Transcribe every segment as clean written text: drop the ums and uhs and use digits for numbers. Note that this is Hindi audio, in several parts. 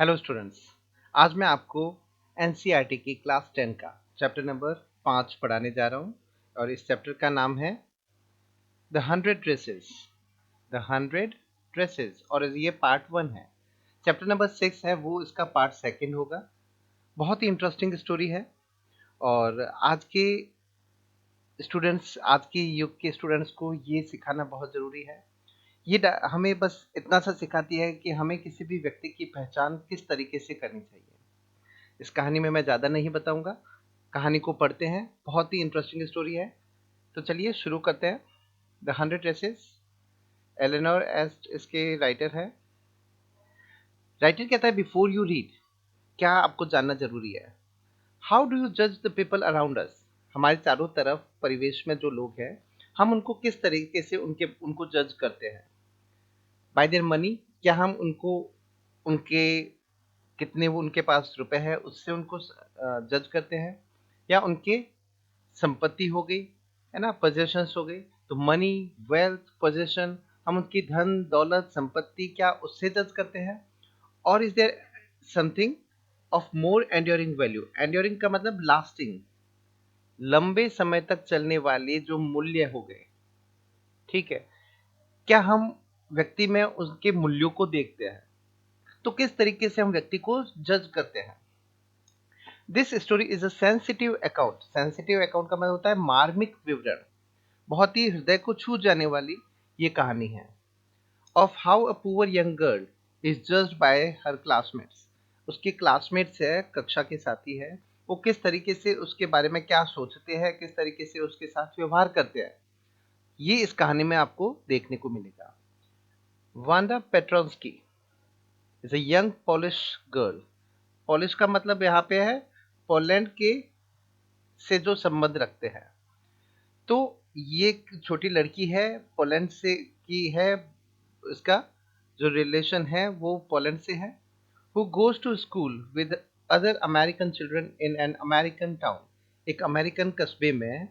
Hello students. आज मैं आपको एनसीईआरटी की क्लास 10 का चैप्टर नंबर 5 पढ़ाने जा रहा हूँ और इस चैप्टर का नाम है द 100 ड्रेसेस। द 100 ड्रेसेस और ये पार्ट 1 है। चैप्टर नंबर 6 है, वो इसका पार्ट 2 होगा। बहुत ही इंटरेस्टिंग स्टोरी है और आज के युग के स्टूडेंट्स को ये सिखाना बहुत ज़रूरी है। हमें बस इतना सा सिखाती है कि हमें किसी भी व्यक्ति की पहचान किस तरीके से करनी चाहिए। इस कहानी में मैं ज़्यादा नहीं बताऊंगा, कहानी को पढ़ते हैं। बहुत ही इंटरेस्टिंग स्टोरी है, तो चलिए शुरू करते हैं। The 100 dresses. एलेनोर एस्ट इसके राइटर है। राइटर कहता है, बिफोर यू रीड, क्या आपको जानना जरूरी है। हाउ डू यू जज द पीपल अराउंड अस। हमारे चारों तरफ परिवेश में जो लोग हैं, हम उनको किस तरीके से उनको जज करते हैं। बाय देयर मनी, क्या हम उनको उनके कितने वो उनके पास रुपए है उससे उनको जज करते हैं, या उनके संपत्ति हो गई, है ना, पोजेशंस हो गई। तो मनी, वेल्थ, पोजेशन, हम उनकी धन दौलत संपत्ति क्या उससे जज करते हैं। और is there something of more enduring value. Enduring का मतलब लास्टिंग, लंबे समय तक चलने वाले जो मूल्य हो गए, ठीक है। क्या हम व्यक्ति में उसके मूल्यों को देखते हैं, तो किस तरीके से हम व्यक्ति को जज करते हैं। This story is a sensitive account. Sensitive account का मतलब होता है मार्मिक विवरण। बहुत ही हृदय को छू जाने वाली ये कहानी है। Of how a poor young girl is judged bye her classmates. उसके क्लासमेट्स है, कक्षा के साथी है, वो किस तरीके से उसके बारे में क्या सोचते हैं, किस तरीके से उसके साथ व्यवहार करते हैं, ये इस कहानी में आपको देखने को मिलेगा। Wanda Petronski is a young Polish girl. Polish का मतलब यहाँ पे है पोलैंड के से जो संबंध रखते हैं। तो ये एक छोटी लड़की है, पोलैंड से की है, इसका जो रिलेशन है वो पोलैंड से है। Who goes to school with other American children in an American town. एक अमेरिकन कस्बे में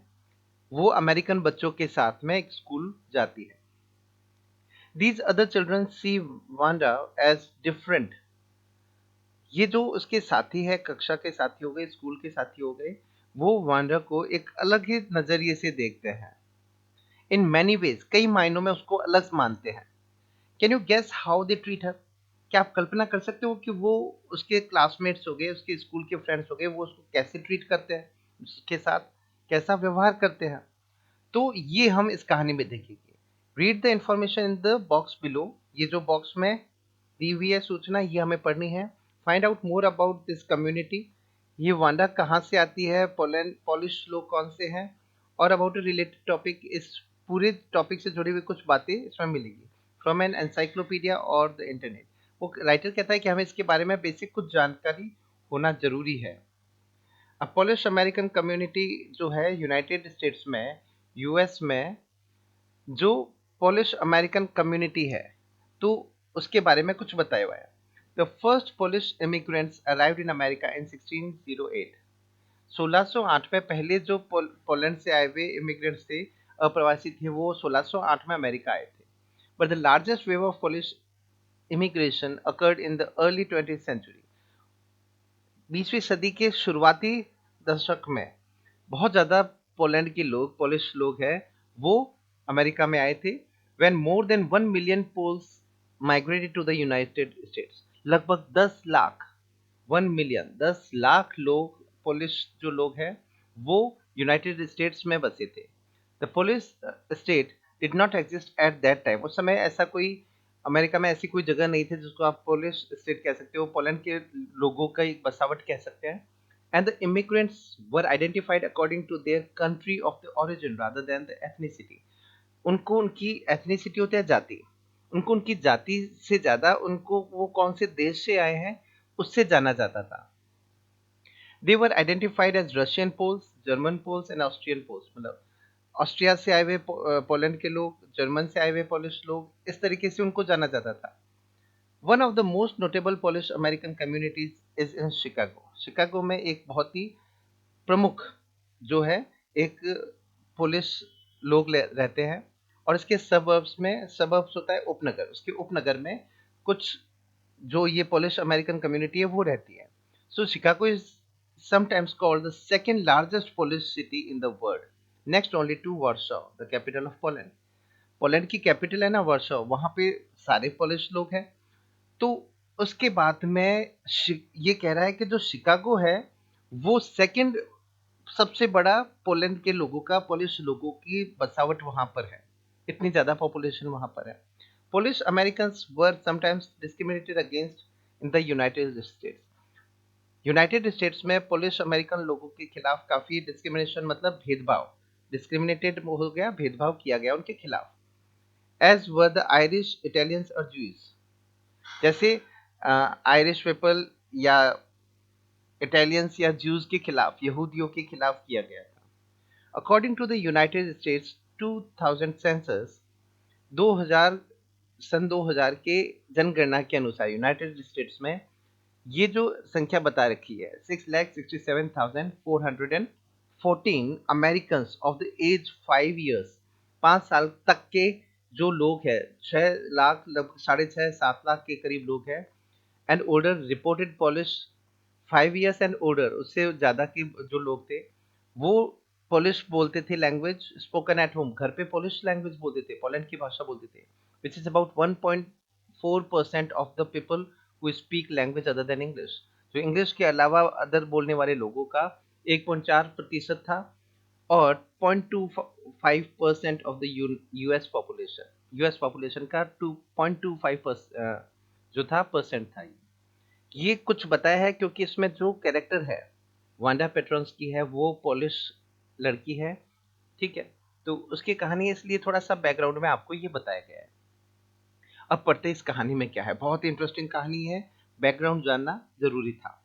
वो अमेरिकन बच्चों के साथ में एक स्कूल जाती है। These other children see Wanda as different. ये जो उसके साथी है, कक्षा के साथी हो गए, स्कूल के साथी हो गए, वो वांडा को एक अलग ही नजरिए से देखते हैं। इन मैनी वेज, कई मायनों में उसको अलग मानते हैं। Can you guess how they treat her. क्या आप कल्पना कर सकते हो कि वो उसके क्लासमेट्स हो गए, उसके स्कूल के फ्रेंड्स हो गए, वो उसको कैसे ट्रीट करते हैं, उसके साथ कैसा व्यवहार करते हैं। तो ये हम इस कहानी में देखेंगे। Read the information in the box below. ये जो बॉक्स में दी हुई है सूचना, ये हमें पढ़नी है। Find out more about this community. ये वांडा कहाँ से आती है, पोलैंड पॉलिश लोग कौन से हैं, और अबाउट रिलेटेड टॉपिक। इस पूरे टॉपिक से जुड़ी हुई कुछ बातें इसमें मिलेगी फ्रॉम एन एनसाइक्लोपीडिया और द इंटरनेट। वो राइटर कहता है कि हमें इसके बारे में बेसिक कुछ जानकारी होना जरूरी है। अब पॉलिश अमेरिकन कम्युनिटी जो है यूनाइटेड स्टेट्स में, यूएस में, जो पॉलिश अमेरिकन कम्युनिटी है, तो उसके बारे में कुछ बताया हुआ है। The first Polish immigrants arrived in America in 1608। 1608 में पहले जो पोलैंड से आए हुए इमिग्रेंट्स थे, अप्रवासी थे, वो 1608 में अमेरिका आए थे। But the largest wave of Polish immigration occurred in the early 20th century. 20वीं सदी के शुरुआती दशक में बहुत ज़्यादा पोलैंड के लोग, पोलिश लोग हैं, वो अमेरिका में आए थे। When more than 1 million Poles migrated to the United States. लगभग 10 लाख, 1 मिलियन, 10 लाख लोग, पोलिश जो लोग हैं, वो यूनाइटेड स्टेट्स में बसे थे। The Polish state did not exist at that time. उस समय ऐसा कोई अमेरिका में ऐसी कोई जगह नहीं थी जिसको आप पोलिश स्टेट कह सकते हो, पोलैंड के लोगों का एक बसावट कह सकते हैं। And the immigrants were identified according to their country of the origin rather than the ethnicity. उनको उनकी ethnicity होती है जाति, उनको उनकी जाति से ज्यादा उनको वो कौन से देश से आए हैं उससे जाना जाता था। They were identified as Russian Poles, German Poles and Austrian Poles। मतलब ऑस्ट्रिया से आए हुए पोलैंड के लोग, जर्मन से आए हुए पोलिश लोग, इस तरीके से उनको जाना जाता था। One of the most notable Polish American communities is in Chicago. Chicago में एक बहुत ही प्रमुख जो है एक पोलिश लोग रहते हैं, और इसके सबर्ब्स में, सबर्ब्स होता है उपनगर, उसके उपनगर में कुछ जो ये पोलिश अमेरिकन कम्युनिटी है वो रहती है। So Chicago is sometimes called the second largest Polish city in the world, next only to Warsaw, the capital of Poland. Poland की कैपिटल है ना वार्सो, वहां पे सारे पोलिश लोग हैं। तो उसके बाद में ये कह रहा है कि जो शिकागो है वो सेकंड सबसे बड़ा पोलैंड के लोगों का, पोलिश लोगों की बसावट वहां पर है, इतनी ज्यादा पॉपुलेशन वहां पर है। Polish Americans were sometimes discriminated against in the United states. United states में पोलिश अमेरिकन लोगों के खिलाफ काफी डिस्क्रिमिनेशन, मतलब भेदभाव, डिस्क्रिमिनेटेड हो गया, भेदभाव किया गया उनके खिलाफ। As were the Irish, Italians और ज्यूज। जैसे आयरिश पीपल या इटालियंस या ज्यूज के खिलाफ, यहूदियों के खिलाफ किया गया था। According to the United States 2000 census, 2000 सन 2000 के जनगणना के अनुसार यूनाइटेड स्टेट्स में ये जो संख्या बता रखी है 6,67,414 American of the age 5 years, 5 साल तक के जो लोग हैं, 6 लाख, लगभग 6.5-7 लाख के करीब लोग हैं। And older reported polish, 5 years and older, उससे ज़्यादा के जो लोग थे वो पोलिश बोलते थे, लैंग्वेज स्पोकन एट होम, घर पे पोलिश लैंग्वेज बोलते थे, पोलैंड की भाषा बोलते थे, which is about 1.4% of the people who speak language other than English. जो इंग्लिश के अलावा अदर बोलने वाले लोगों का 1.4% था, और 0.25% of the US population, US population का 2.25% जो था परसेंट था। ये कुछ बताया है क्योंकि इसमें जो कैरेक्टर है वांडा पेट्रोन्स की है, वो पोलिश लड़की है, ठीक है। तो उसकी कहानी है, इसलिए थोड़ा सा बैकग्राउंड में आपको ये बताया गया है। अब पढ़ते हैं इस कहानी में क्या है। बहुत ही इंटरेस्टिंग कहानी है, बैकग्राउंड जानना जरूरी था।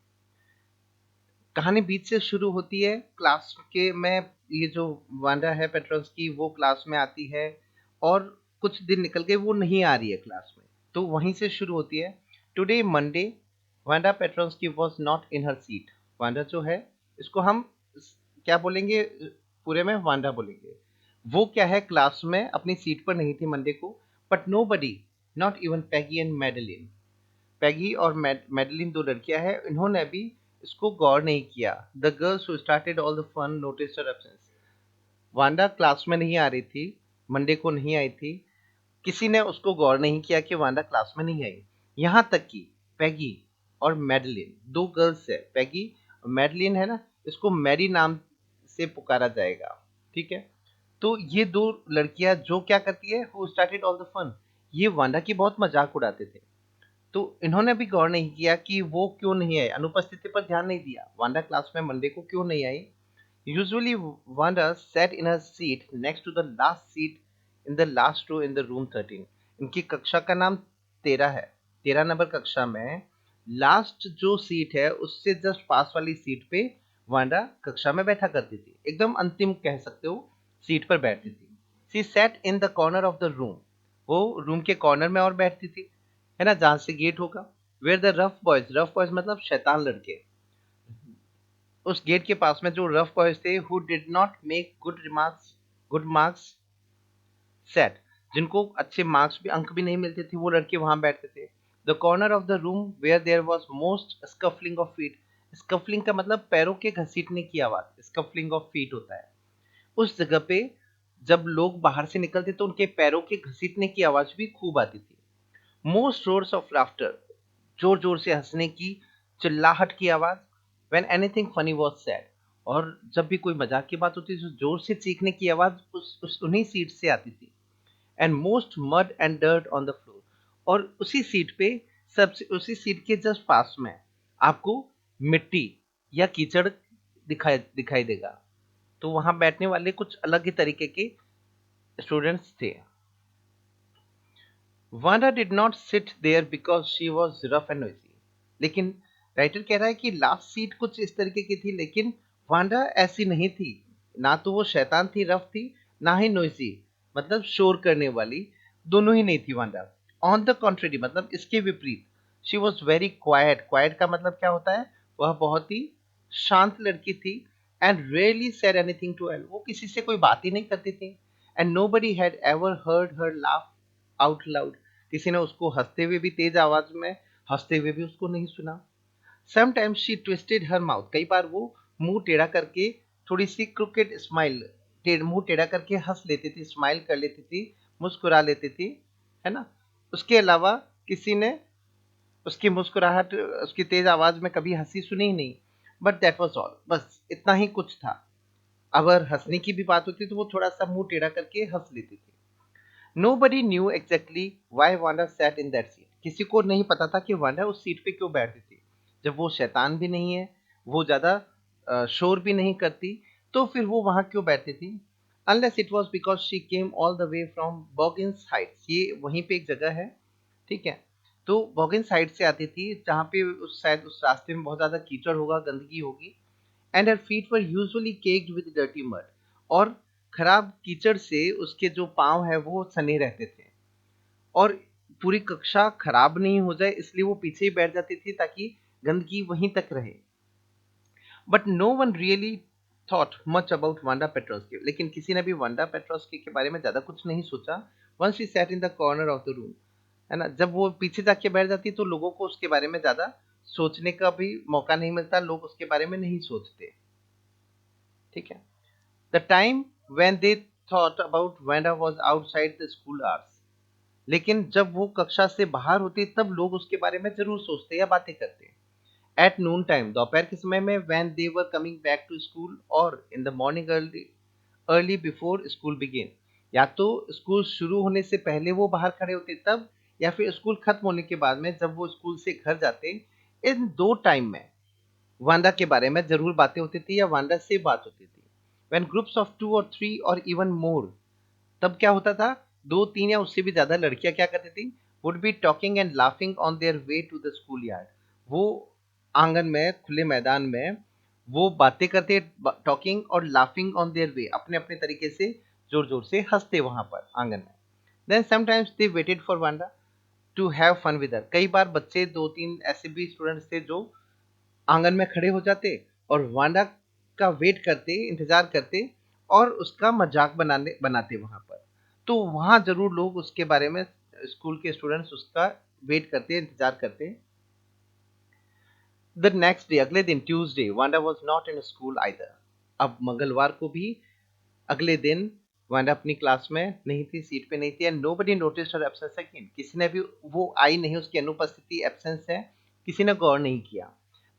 कहानी बीच से शुरू होती है, क्लास के में ये जो वांडा है पेट्रोन्स की, वो क्लास में आती है और कुछ दिन निकल के वो नहीं आ रही है क्लास में, तो वहीं से शुरू होती है। Today Monday, Wanda Petronski was not in her seat. Wanda जो है, इसको हम क्या बोलेंगे, पूरे में वांडा बोलेंगे। वो क्या है, क्लास में अपनी सीट पर नहीं थी मंडे को। But nobody, not even Peggy and Madeline, Peggy और मेडलिन दो लड़कियां हैं, इन्होंने भी इसको गौर नहीं किया। The girls who started all the fun noticed her absence. Wanda class में नहीं आ रही थी, मंडे को नहीं आई थी, किसी ने उसको गौर नहीं किया कि वांडा क्लास में नहीं आई। यहाँ तक कि पैगी और मेडलिन, दो गर्ल्स है, पैगी और मेडलिन है ना, इसको मैरी नाम से पुकारा जाएगा, ठीक है। तो ये दो लड़कियां जो क्या करती है, who started all the fun, ये वांडा की बहुत मजाक उड़ाते थे। तो इन्होंने भी गौर नहीं किया कि वो क्यों नहीं आए, अनुपस्थिति पर ध्यान नहीं दिया, वांडा क्लास में मंडे को क्यों नहीं आई। Usually Wanda sat in her seat next to the last seat in the last row in the room 13। इनकी कक्षा का नाम 13 है। 13 नंबर कक्षा में लास्ट जो सीट है उससे जस्ट पास वाली सीट पे वांडा कक्षा में बैठा करती थी, एकदम अंतिम कह सकते हो सीट पर बैठती थी। She sat in the corner of the room, वो रूम के कॉर्नर में और बैठती थी, है ना, जहां से गेट होगा। Where the rough boys, rough boys मतलब शैतान लड़के, उस गेट के पास में जो रफ बॉयज थे, who did not make good marks set, जिनको अच्छे मार्क्स भी, अंक भी नहीं मिलते थे, वो लड़के वहां बैठते थे। The corner of the room where there was most scuffling of feet. Scuffling का मतलब पैरों के घसीटने की आवाज, स्कफलिंग ऑफ फीट होता है। उस जगह पे जब लोग बाहर से निकलते तो उनके पैरों के घसीटने की आवाज भी खूब आती थी। मोस्ट रोर्स ऑफ लाफ्टर, जोर जोर से हंसने की, चिल्लाहट की आवाज। When anything funny was said, और जब भी कोई मजाक की बात होती तो जोर से चीखने की आवाज उस उन्हीं सीट से आती थी। And most mud and dirt on the floor, और उसी सीट पे, सबसे उसी सीट के जस्ट पास में आपको मिट्टी या कीचड़ दिखाई दिखाई देगा। तो वहां बैठने वाले कुछ अलग ही तरीके के स्टूडेंट्स थे। Wanda did not sit there because she was rough and noisy. लेकिन राइटर कह रहा है कि लास्ट सीट कुछ इस तरीके की थी, लेकिन वांडा ऐसी नहीं थी। ना तो वो शैतान थी, रफ थी, ना ही नॉइजी मतलब शोर करने वाली, दोनों ही नहीं थी वांडा। ऑन द कॉन्ट्रेरी मतलब इसके विपरीत, she was very quite. Quite का मतलब क्या होता है, वह बहुत ही शांत लड़की थी। And rarely said anything to all, वो किसी से कोई बात ही नहीं करती थी। And nobody had ever heard her laugh out loud, किसी ने उसको हंसते हुए भी तेज आवाज में हंसते हुए भी उसको नहीं सुना। Sometimes she twisted her mouth, कई बार वो मुंह टेढ़ा करके थोड़ी सी क्रिकेट स्माइल, मुंह टेढ़ा करके हंस लेती थी, स्माइल कर लेती थी, मुस्कुरा लेती थी, है ना। उसके अलावा किसी ने उसकी मुस्कुराहट, उसकी तेज आवाज में कभी हंसी सुनी ही नहीं। बट दैट वॉज ऑल, बस इतना ही कुछ था। अगर हंसने की भी बात होती तो वो थोड़ा सा मुंह टेढ़ा करके हंस लेती थी। Nobody knew exactly why Wanda sat in that seat. किसी को नहीं पता था कि वांडा उस सीट पे क्यों बैठती थी। जब वो शैतान भी नहीं है, वो ज्यादा शोर भी नहीं करती, तो फिर वो वहां क्यों बैठती थी? Unless it was because she came all the way from Boggins Heights. ये वहीं पे एक जगह है, ठीक है। तो बॉगिंस साइड से आती थी, जहाँ पे शायद उस रास्ते में बहुत ज्यादा कीचड़ होगा, गंदगी होगी। And her feet were usually caked with dirty mud, और खराब कीचड़ से उसके जो पांव है वो सने रहते थे। और पूरी कक्षा खराब नहीं हो जाए इसलिए वो पीछे ही बैठ जाती थी ताकि गंदगी वहीं तक रहे। But no one really thought much about Wanda Petronski, लेकिन किसी ने भी वांडा पेट्रोस्की के बारे में ज्यादा कुछ नहीं सोचा। Once she sat in the corner of the room, है ना, जब वो पीछे जाके बैठ जाती तो लोगों को उसके बारे में ज्यादा सोचने का भी मौका नहीं मिलता, लोग उसके बारे में नहीं सोचते, ठीक है। The time when they thought about Wanda was outside the school hours, लेकिन जब वो कक्षा से बाहर होती तब लोग उसके बारे में जरूर सोचते या बातें करते। एट नून टाइम, दोपहर के समय में, when they were coming back to school, और in the morning early early before school begin, या तो स्कूल शुरू होने से पहले वो बाहर खड़े होते तब, या फिर स्कूल खत्म होने के बाद में जब वो स्कूल से घर जाते। इन दो टाइम में वांडा के बारे में जरूर बातें होती थी या वांडा से बात होती थी। व्हेन ग्रुप्स ऑफ 2 और 3 और इवन मोर, तब क्या होता था, 2, 3 या उससे भी ज्यादा लड़कियां क्या करती थी, would be talking and laughing on their way to the school yard. वो आंगन में, खुले मैदान में वो बातें करते, टॉकिंग और लाफिंग ऑन देयर वे, अपने अपने तरीके से जोर जोर से हंसते वहां पर आंगन में। Then sometimes they waited for Wanda to have fun with her, कई बार बच्चे 2, 3 ऐसे भी स्टूडेंट्स थे जो आंगन में खड़े हो जाते और वांडा का वेट करते, इंतजार करते, और उसका मजाक बनाते वहां पर। तो वहां जरूर लोग उसके बारे में, स्कूल के स्टूडेंट्स उसका वेट करते, इंतजार करते। द नेक्स्ट डे, अगले दिन, Tuesday, Wanda was not in school either. अब मंगलवार को भी, अगले दिन, वांडा अपनी क्लास में नहीं थी, सीट पे नहीं थी। And nobody noticed her absence again, किसी ने भी, वो आई नहीं, उसकी अनुपस्थिति, एब्सेंस है, किसी ने गौर नहीं किया।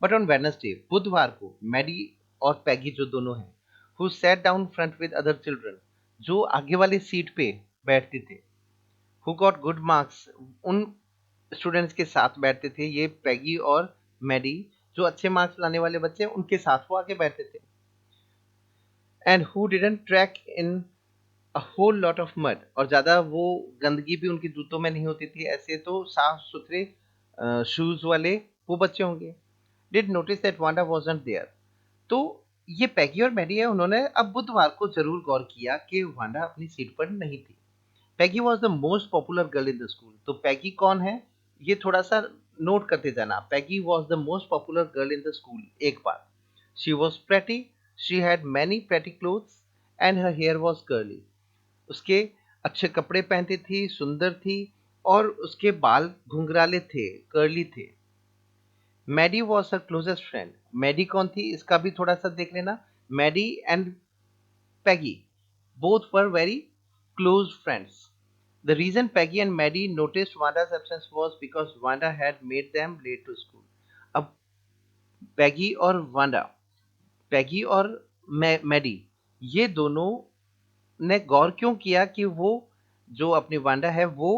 बट ऑन वेडनेसडे, बुधवार को, मैडी और पैगी जो दोनों हैं, who sat down front with other children, जो आगे वाली सीट पे बैठते थे, हु गॉट गुड मार्क्स, उन स्टूडेंट्स के साथ बैठते थे ये पैगी और मैडी, जो अच्छे मार्क्स लाने वाले बच्चे उनके साथ वो आगे बैठते थे। And who didn't track in a whole lot of mud, और ज्यादा वो गंदगी भी उनके जूतों में नहीं होती थी, ऐसे तो साफ सुथरे शूज वाले वो बच्चे होंगे। Did notice that Wanda wasn't there, तो ये पैगी और मैडी है, उन्होंने अब बुधवार को जरूर गौर किया कि वांडा अपनी सीट पर नहीं थी। Peggy was the most popular girl in the school, तो पैगी कौन है ये थोड़ा सा नोट करते जाना। Peggy was the most popular girl in the school एक बार। She was pretty, she had many pretty clothes, and her hair was curly, उसके अच्छे कपड़े पहनती थी, सुंदर थी, और उसके बाल घुंघराले थे, कर्ली थे। Maddie was her closest friend, Maddie कौन थी इसका भी थोड़ा सा देख लेना। Maddie and Peggy both were very close friends. The reason Peggy and Maddie noticed Wanda's absence was because Wanda had made them late to school. अब पैगी और वांडा, पैगी और मैडी, ये दोनों ने गौर क्यों किया कि वो, जो अपनी वांडा है वो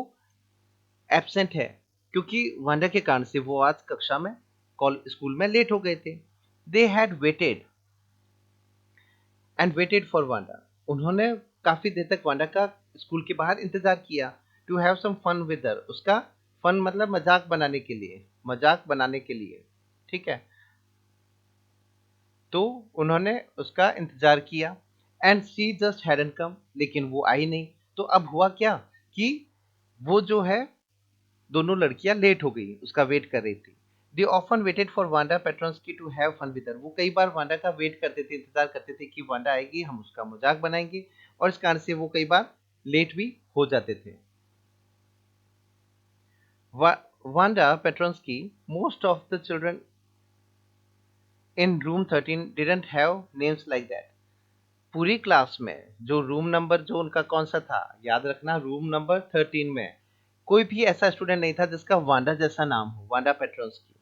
एब्सेंट है, क्योंकि वांडा के कारण से वो आज कक्षा में, स्कूल में लेट हो गए थे। They had weighted and weighted for Wanda, उन्होंने काफी देर तक वांडा का स्कूल के बाहर इंतजार किया। To have some fun with her, उसका फन मतलब मजाक बनाने के लिए, मजाक बनाने के लिए, ठीक है। तो उन्होंने उसका इंतजार किया। एंड शी जस्ट हैडंट कम, लेकिन वो आई नहीं। तो अब हुआ क्या कि वो जो है, दोनों लड़कियां लेट हो गई, उसका वेट कर रही थी। They often waited for Wanda Petronski to have fun with her, वो कई बार वांडा का वेट करते थे, इंतजार करते थे कि वांडा आएगी, हम उसका मजाक बनाएंगे, और इस कारण से वो कई बार लेट भी हो जाते थे। Wanda Petronsky, most of the children in room 13 didn't have names like that. पूरी क्लास में जो रूम नंबर जो उनका कौन सा था, याद रखना, रूम नंबर 13 में कोई भी ऐसा स्टूडेंट नहीं था जिसका वांडा जैसा नाम हो, Wanda Petronski.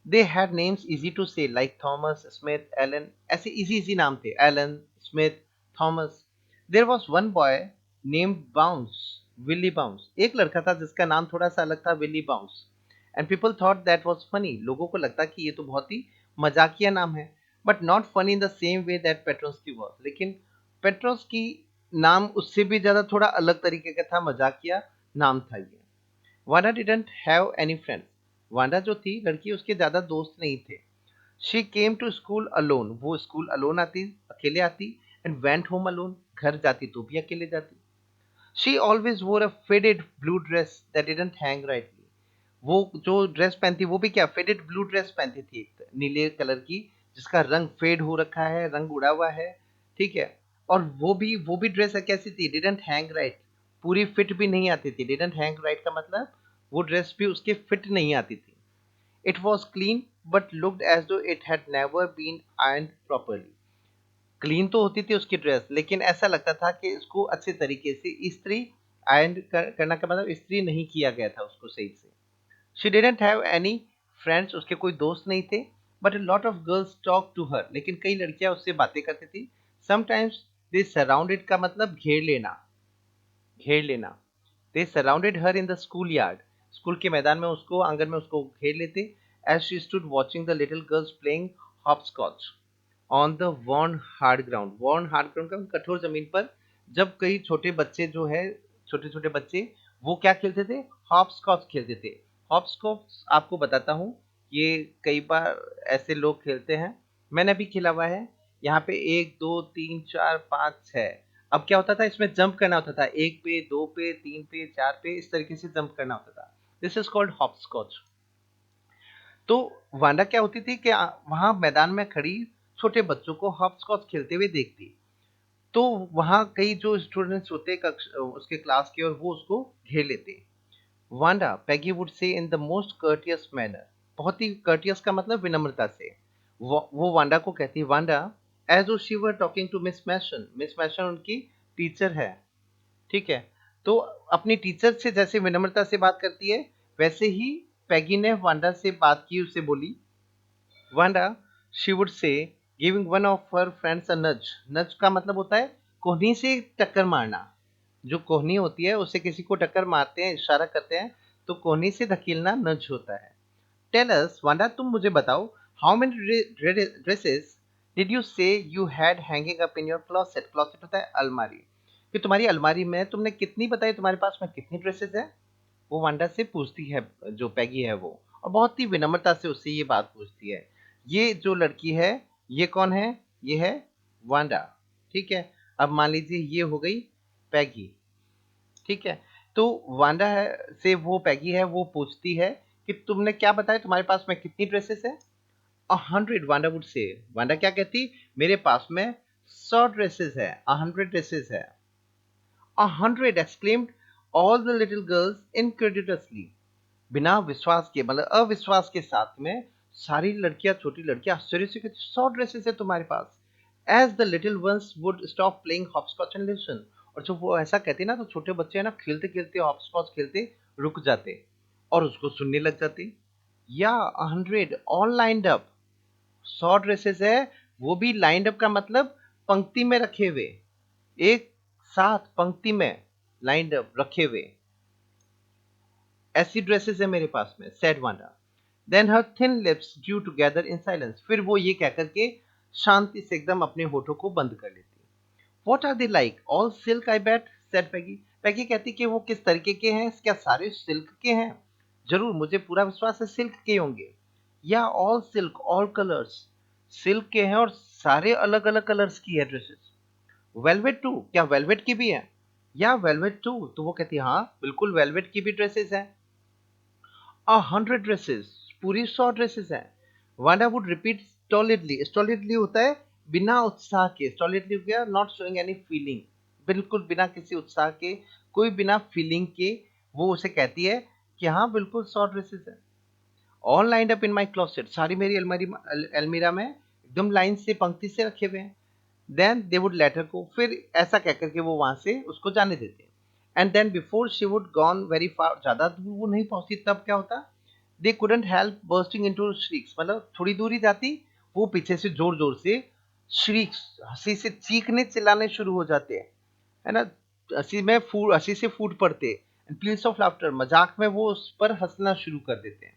They had names easy to say like Thomas, Smith, Allen, ऐसे इजी इजी नाम थे, Allen, Smith, Thomas. There was one boy named Bounce, Willie Bounce. एक लड़का था जिसका नाम थोड़ा सा अलग था, Willie Bounce. And people thought that was funny. लोगों को लगता कि ये तो बहुत ही मजाकिया नाम है, but not funny in the same way that Petronski was. लेकिन पेट्रोस्की नाम उससे भी ज्यादा थोड़ा अलग तरीके का था, मजाकिया नाम था ये। Wanda didn't have any friends. Wanda जो थी लड़की, उसके ज्यादा दोस्त नहीं थे। She came to school alone. वो स्कूल अलोन आती, अकेले आती। And went home alone. घर जाती तो भी अकेले जाती। She always wore a faded blue dress that didn't hang rightly. वो जो ड्रेस पहनती, वो भी क्या, फेडेड ब्लू ड्रेस पहनती थी, नीले कलर की, जिसका रंग फेड हो रखा है, रंग उड़ा हुआ है। ठीक है। और वो भी ड्रेस कैसी थी, डिडंट हैंग राइट, पूरी फिट भी नहीं आती थी। डिडंट हैंग राइट का मतलब वो ड्रेस भी उसके फिट नहीं आती थी। It was clean but looked as though it had never been iron properly. Clean तो होती थी उसकी ड्रेस, लेकिन ऐसा लगता था कि इसको अच्छे तरीके से इस्त्री, करना का मतलब इस्त्री नहीं किया गया था उसको सही से। She didn't have any friends. उसके कोई दोस्त नहीं थे। But a lot of girls talk to her. लेकिन कई लड़कियां उससे बातें करती थी। समटाइम्स दे सराउंडेड का मतलब घेर लेना, घेर लेना। They surrounded her in the school yard. School के मैदान में उसको, आंगन में उसको घेर लेते। As she stood watching the little girls playing hopscotch on the worn hard ground. Worn hard ground का कठोर जमीन पर जब कई छोटे बच्चे जो है, छोटे छोटे बच्चे, वो क्या खेलते थे, हॉपस्कॉच खेलते थे। हॉपस्कॉच आपको बताता हूँ, ये कई बार ऐसे लोग खेलते हैं, मैंने भी खेला हुआ है। यहाँ पे 1 2 3 4 5 6। अब क्या होता था, इसमें जंप करना होता था, 1 पे, 2 पे, 3 पे, 4 पे, इस तरीके से जंप करना होता था। This is called hopscotch. तो वांडा क्या होती थी कि वहां मैदान में खड़ी छोटे बच्चों को हॉपस्कॉच खेलते हुए देखती। तो वहां कई जो स्टूडेंट्स होते उसके क्लास के, और वो उसको घेर लेते। Wanda, Peggy would say in the most courteous manner. बहुत ही कर्टियस का मतलब विनम्रता से। वो वांडा को कहती, Wanda, as though she were talking to Miss Mason. Miss Mason उनकी टीचर है। ठीक है। तो अपनी टीचर से जैसे विनम्रता से बात करती है, वैसे ही पैगी ने वांडा से बात की, उससे बोली, Wanda, she would say, giving one of her friends a nudge. Nudge का मतलब होता है कोहनी से टक्कर मारना। जो कोहनी होती है उससे किसी को टक्कर मारते हैं, इशारा करते हैं, तो कोहनी से धकेलना नज होता है। टेल अस, वांडा, तुम मुझे बताओ, how many dresses did you say you had hanging up in your closet. Closet होता है अलमारी। कि तुम्हारी अलमारी में तुमने कितनी, बताई तुम्हारे पास में कितनी ड्रेसेस है। वो वांडा से पूछती है, जो पैगी है वो, और बहुत ही विनम्रता से उससे ये बात पूछती है। ये जो लड़की है, ये कौन है, ये है वांडा। ठीक है। अब मान लीजिए ये हो गई पैगी। ठीक है। तो वांडा है से वो पैगी है, वो पूछती है कि तुमने क्या बताया, तुम्हारे पास में कितनी ड्रेसेस है। 100, वांडा वुड से। वांडा क्या कहती, मेरे पास में 100 ड्रेसेस है, 100 ड्रेसेस है। 100, exclaimed all the little girls incredulously। बिना विश्वास के, मतलब अविश्वास के साथ में सारी लड़कियां, छोटी लड़कियां आश्चर्य से कहती, 100 ड्रेसेस है तुम्हारे पास। As the little ones would stop playing hopscotch and listen. और जब वो ऐसा कहते ना, तो छोटे बच्चे है ना, खेलते खेलते हॉपस्कॉच खेलते रुक जाते और उसको सुनने लग जाते। या 100 ऑल लाइंड अप। 100 ड्रेसेस है, वो भी लाइंड अप का मतलब पंक्ति में रखे हुए, एक साथ पंक्ति में लाइंड अप रखे हुए, ऐसी ड्रेसेस है मेरे पास में, said Wanda. Then her thin lips drew together in silence. फिर वो ये कहकर के शांति से एकदम अपने होठों को बंद कर लेती। What are they like, all silk I bet, said Peggy. Peggy कहती कि वो किस तरीके के हैं, क्या सारे सिल्क के हैं। जरूर, मुझे पूरा विश्वास है सिल्क के होंगे। या all silk, all colours, silk के हैं और सारे अलग अलग कलर्स की है ड्रेसेस। वेलवेट टू, क्या वेलवेट की भी है। या वेलवेट टू, तो वो कहती है हाँ बिल्कुल, वेलवेट की भी ड्रेसेस हैं। 100 ड्रेसेस, पूरी 100 ड्रेसेस हैं। Wanda would repeat stolidly. Stolidly होता है बिना उत्साह के। स्टॉलिडली हो गया नॉट शोइंग एनी फीलिंग, बिल्कुल बिना किसी उत्साह के, कोई बिना फीलिंग के वो उसे कहती है कि हाँ बिल्कुल शॉर्ट ड्रेसेस है। All lined up in my closet, सारी मेरी अलमीरा में एकदम लाइन से पंक्ति से रखे हुए हैं। Then they would let her go, फिर ऐसा कह करके वो वहां से उसको जाने देते हैं। And then before she would gone very far, ज्यादा दूर वो नहीं पहुंची तब क्या होता, they couldn't help bursting into shrieks, मतलब थोड़ी दूर ही जाती वो पीछे से जोर जोर से श्रीक्स, हंसी से चीखने चिल्लाने शुरू हो जाते हैं, है ना। हंसी से फूट पड़ते एंड प्लीज ऑफ लाफ्टर, मजाक में वो उस पर हंसना शुरू कर देते हैं।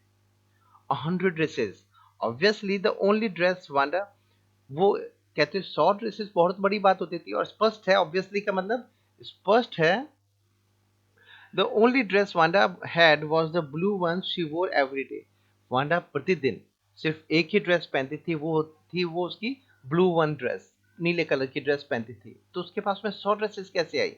100 dresses, obviously the only dress Wanda, वो कहते हैं 100 ड्रेसेस बहुत बड़ी बात होती थी, और स्पष्ट है, ऑब्वियसली का मतलब स्पष्ट है, the only dress Wanda had was the blue one she वोर एवरी डे। वांडा प्रतिदिन सिर्फ एक ही ड्रेस पहनती थी, वो उसकी ब्लू वन ड्रेस, नीले कलर की ड्रेस पहनती थी। तो उसके पास में 100 ड्रेसेस कैसे आई?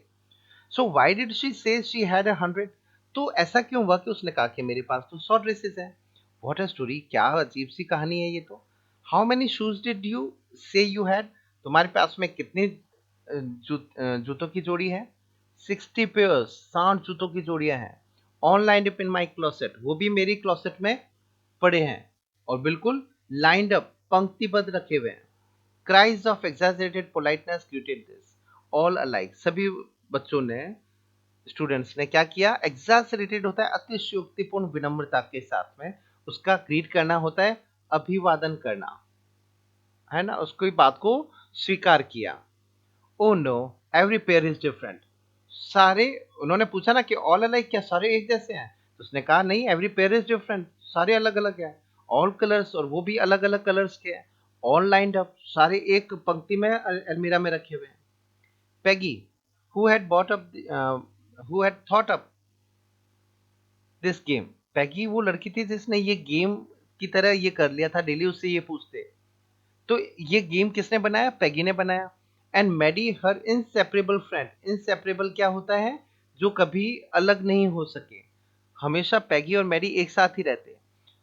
सो वाई डिड शी से शी हैड 100? तो ऐसा क्यों हुआ कि उसने कहा कि मेरे पास तो 100 ड्रेसेस हैं? व्हाट अ स्टोरी, क्या अजीब सी कहानी है ये तो। How many shoes did you say you had? तुम्हारे पास में कितनी जूतों की जोड़ी है? 60 पेयर्स, 60 जूतों की जोड़ियां हैं। ऑनलाइन इन माई क्लोसेट, वो भी मेरी क्लोसेट में पड़े हैं, और बिल्कुल लाइंड अप, पंक्तिबद्ध रखे हुए हैं। Cries of exaggerated politeness greeted this all alike, सभी बच्चों ने, स्टूडेंट्स ने क्या किया, एग्जैजरेटेड होता है अतिशयोक्तिपूर्ण विनम्रता के साथ में उसका ग्रीट करना होता है, अभिवादन करना, है ना, उसकी बात को स्वीकार किया। Oh no, every pair is different, सारे, उन्होंने पूछा ना कि ऑल अलाइक, क्या सारे एक जैसे हैं? तो उसने कहा नहीं, एवरी पेयर इज डिफरेंट, सारे अलग अलग हैं। ऑल कलर्स, और वो भी अलग अलग कलर्स के हैं। ऑल लाइंड अप, सारे एक पंक्ति में अलमीरा में रखे हुए हैं। Peggy, who had bought up who had thought up this game, Peggy वो लड़की थी जिसने ये गेम की तरह ये कर लिया था, डेली उससे ये पूछते। तो ये गेम किसने बनाया? पैगी ने बनाया। And Maddie her inseparable friend, inseparable क्या होता है? जो कभी अलग नहीं हो सके, हमेशा पैगी और मैडी एक साथ ही रहते,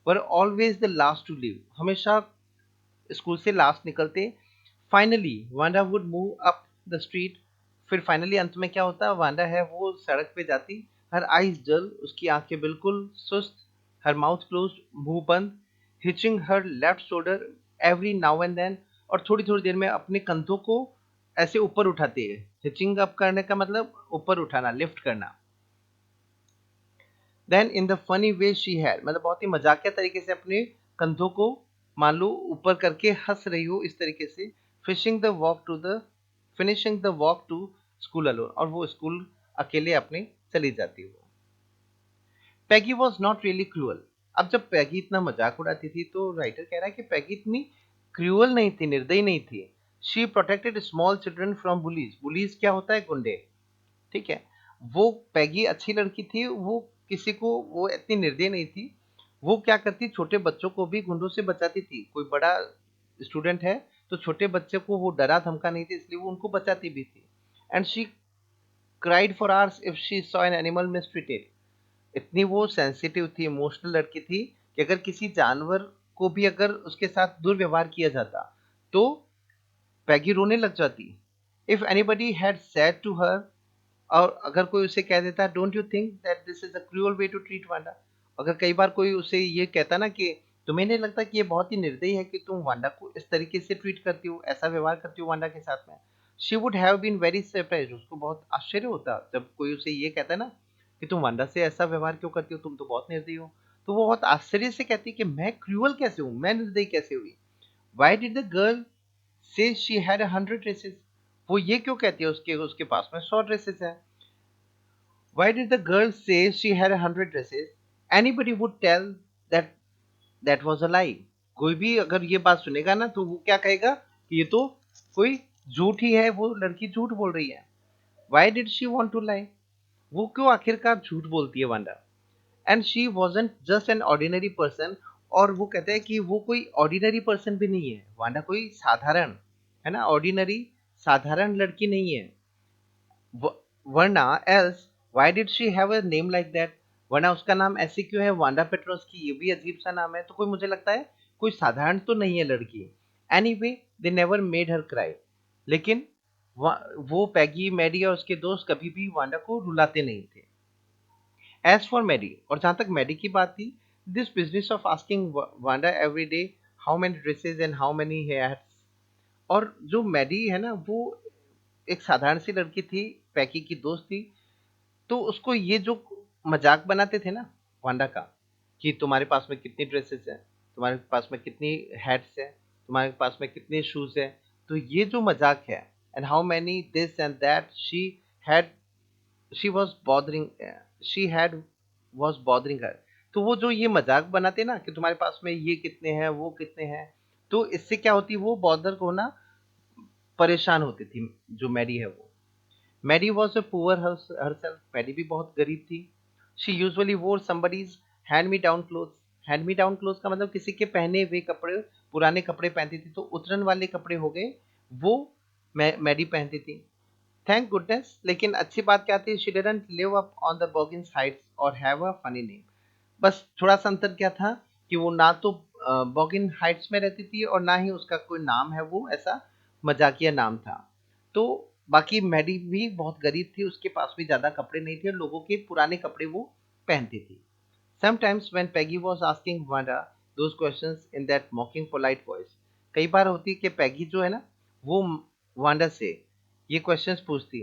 were always the last to leave, हमेशा स्कूल से लास्ट निकलते। Finally Wanda would move up the street, फिर फाइनली अंत में क्या होता, वांडा है वो सड़क पे जाती, हर आईज डल, उसकी आंखें बिल्कुल सुस्त, हर माउथ क्लोज, मुंह बंद, hitching her left shoulder every now and then, और थोड़ी थोड़ी देर में अपने कंधों को ऐसे ऊपर उठाती है। हिचिंग अप करने का मतलब ऊपर उठाना, लिफ्ट करना। Then in the funny way she had, मतलब बहुत ही मजाकिया तरीके से अपने कंधों को मान लो ऊपर करके हंस रही हो इस तरीके से। Fishing the walk to the finishing the walk to school alone, और वो स्कूल अकेले अपने चली जाती है। Peggy was not really cruel, अब जब पैगी इतना मजाक उड़ाती थी तो राइटर कह रहा है कि पैगी इतनी क्रूअल नहीं थी, निर्दयी नहीं थी। She protected small children from bullies, bullies क्या होता है? गुंडे, ठीक है। वो पैगी अच्छी लड़की थी, वो किसी को, वो इतनी निर्दयी नहीं थी। वो क्या करती, छोटे बच्चों को भी गुंडों से बचाती थी। कोई बड़ा स्टूडेंट है तो छोटे बच्चे को वो डरा धमका नहीं थी, इसलिए वो उनको बचाती भी थी। And she cried for hours if she saw an animal mistreated, इतनी वो सेंसिटिव थी, इमोशनल लड़की थी कि अगर किसी जानवर को भी अगर उसके साथ दुर्व्यवहार किया जाता तो पैगी रोने लग जाती। If anybody had said to her, और अगर कोई उसे कह देता, don't you think that this is a cruel way to treat Wanda, अगर कई बार कोई उसे ये कहता ना कि तुम्हें नहीं लगता कि ये बहुत ही निर्दयी है कि तुम वांडा को इस तरीके से ट्रीट करती हो, ऐसा व्यवहार करती हो वांडा के साथ में, she would have been very surprise, उसको बहुत आश्चर्य होता जब कोई उसे ये कहता है ना कि तुम वांडा से ऐसा व्यवहार क्यों करती हो, तुम तो बहुत निर्दयी हो। तो वो बहुत आश्चर्य से कहती कि मैं क्रूअल कैसे हूँ, मैं निर्दयी कैसे हुई? वाई डिड द गर्ल से शी हैड 100 ड्रेसेस, वो ये क्यों कहती है उसके उसके पास में 100 ड्रेसेस है? Why did the girl say she had 100 dresses? Anybody would tell that that was a lie. कोई भी अगर ये बात सुनेगा ना तो वो क्या कहेगा कि ये तो कोई झूठ ही है, वो लड़की झूठ बोल रही है। Why did she want to lie? वो क्यों आखिरकार झूठ बोलती है Wanda? And she wasn't just an ordinary person, और वो कहते हैं कि वो कोई ऑर्डिनरी पर्सन भी नहीं है, वांडा कोई साधारण, है ना, ऑर्डिनरी, साधारण लड़की नहीं है। वरना else why did she have a name like that, वरना उसका नाम ऐसे क्यों है वांडा पेट्रोस्की, ये भी अजीब सा नाम है। तो कोई, मुझे लगता है कोई साधारण तो नहीं है लड़की। Anyway they never made her cry, लेकिन वो पैगी, मैडी और उसके दोस्त कभी भी वांडा को रुलाते नहीं थे। एज फॉर मैडी, और जहाँ तक मैडी की बात थी, this business of asking Wanda every day how many dresses and how many hairs, और जो मैडी है ना, वो एक साधारण सी लड़की थी, पैकी की दोस्त थी, तो उसको ये जो मजाक बनाते थे ना वांडा का, कि तुम्हारे पास में कितनी ड्रेसेस हैं, तुम्हारे पास में कितनी हैट्स है, तुम्हारे पास में कितने शूज है, तो ये जो मजाक है, and how many this and that had she was bothering she had was bothering her, तो वो जो ये मजाक बनाते ना कि तुम्हारे पास में ये कितने हैं वो कितने हैं, तो इससे क्या होती, वो बॉदर को ना परेशान होती थी जो मैडी है वो। Maddie was a poor herself, Maddie भी बहुत गरीब थी। She usually wore somebody's hand me down clothes, hand me down clothes का मतलब किसी के पहने हुए कपड़े, पुराने कपड़े पहनती थी, तो उतरन वाले कपड़े हो गए वो मैडी पहनती थी। थैंक गुडनेस, लेकिन अच्छी बात क्या थी, she didn't live up on the Boggins Heights और हैव अ फनी नेम। बस थोड़ा सा अंतर क्या था कि वो ना तो बॉगिन हाइट्स में रहती थी और ना ही उसका कोई नाम है वो ऐसा मजाकिया नाम था। तो बाकी मैडी भी बहुत गरीब थी, उसके पास भी ज्यादा कपड़े नहीं थे और लोगों के पुराने कपड़े वो पहनती थी। Sometimes when Peggy was asking Wanda those questions in that मॉकिंग polite voice, कई बार होती कि पैगी जो है ना, वो वांडा से ये क्वेश्चंस पूछती,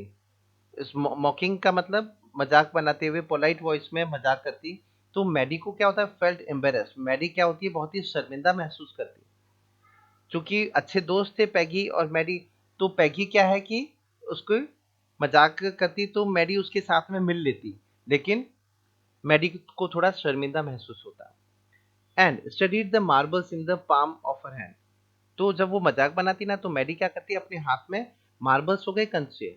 इस मॉकिंग का मतलब मजाक बनाते हुए पोलाइट वॉइस में मजाक करती, तो मैडी को क्या होता है, फेल्ट एम्बेरस, मैडी क्या होती है, बहुत ही शर्मिंदा महसूस करती। चूंकि अच्छे दोस्त थे पैगी और मैडी, तो पैगी क्या है कि उसको मजाक करती तो मैडी उसके साथ में मिल लेती, लेकिन मैडी को थोड़ा शर्मिंदा महसूस होता। And studied the marbles in the palm of her hand, तो जब वो मजाक बनाती ना, तो मैडी क्या करती, अपने हाथ में मार्बल्स हो गए कंचे,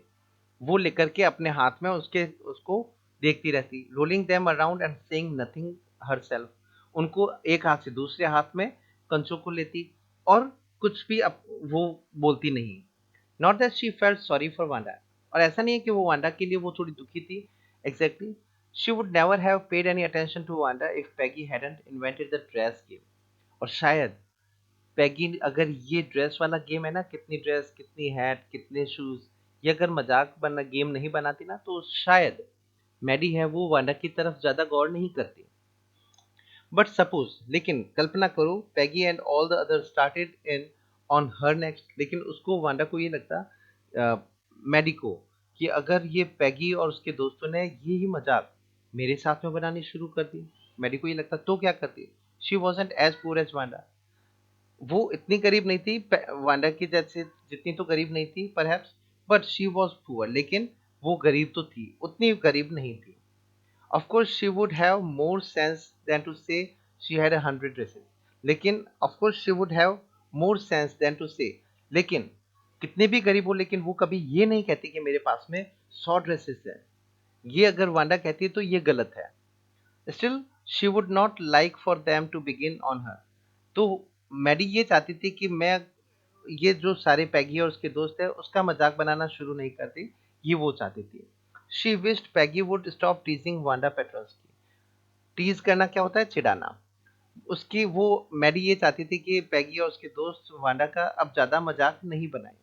वो लेकर के अपने हाथ में उसके उसको देखती रहती, rolling them around and saying nothing herself, उनको एक हाथ से दूसरे हाथ में कंचों को लेती और कुछ भी वो बोलती नहीं। Not that she felt sorry for Wanda, और ऐसा नहीं है कि वो वांडा के लिए वो थोड़ी दुखी थी, exactly she would never have paid any attention to Wanda if Peggy hadn't invented the dress game, और शायद पैगी अगर ये ड्रेस वाला गेम है ना, कितनी ड्रेस कितनी हैट कितने शूज, ये अगर मजाक बना गेम नहीं बनाती ना, तो शायद मैडी है वो वांडा की तरफ ज्यादा गौर नहीं करती। बट सपोज, लेकिन कल्पना करो, Peggy and all the other started in on her next, लेकिन उसको वांडा को ये लगता, मैडी को, कि अगर ये पैगी और उसके दोस्तों ने ये ही मजाक मेरे साथ में बनानी शुरू कर दी, मैडी को ये लगता, तो क्या करती। She wasn't as poor as Wanda, वो इतनी गरीब नहीं थी वांडा की जैसे, जितनी तो गरीब नहीं थी perhaps, but she was poor, लेकिन वो गरीब तो थी, उतनी गरीब नहीं थी। Of course she would have more sense than to say she had 100 dresses, लेकिन of course she would have more sense than to say, लेकिन कितने भी गरीब हो, लेकिन वो कभी ये नहीं कहती कि मेरे पास में 100 ड्रेसेस हैं, ये अगर वांडा कहती है तो ये गलत है। Still she would not like for them to begin on her, तो मैडी ये चाहती थी कि मैं ये जो सारे पैगी और उसके दोस्त है उसका मजाक बनाना शुरू नहीं करती, ये वो चाहती थी। She wished Peggy would stop teasing Wanda Petronski, tease करना क्या होता है, चिढ़ाना, उसकी वो मैडी ये चाहती थी कि पैगी और उसके दोस्त वांडा का अब ज्यादा मजाक नहीं बनाए।